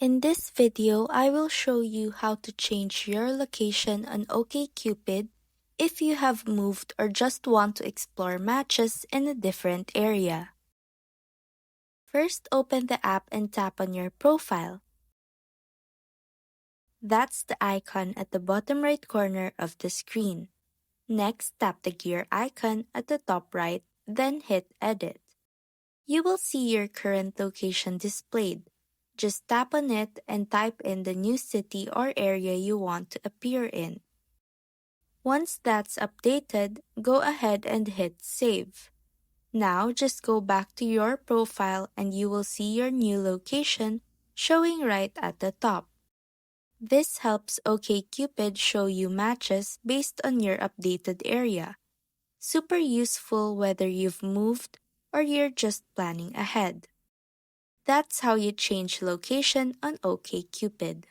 In this video, I will show you how to change your location on OkCupid if you have moved or just want to explore matches in a different area. First, open the app and tap on your profile. That's the icon at the bottom right corner of the screen. Next, tap the gear icon at the top right, then hit Edit. You will see your current location displayed. Just tap on it and type in the new city or area you want to appear in. Once that's updated, go ahead and hit Save. Now just go back to your profile and you will see your new location showing right at the top. This helps OkCupid show you matches based on your updated area. Super useful whether you've moved or you're just planning ahead. That's how you change location on OkCupid.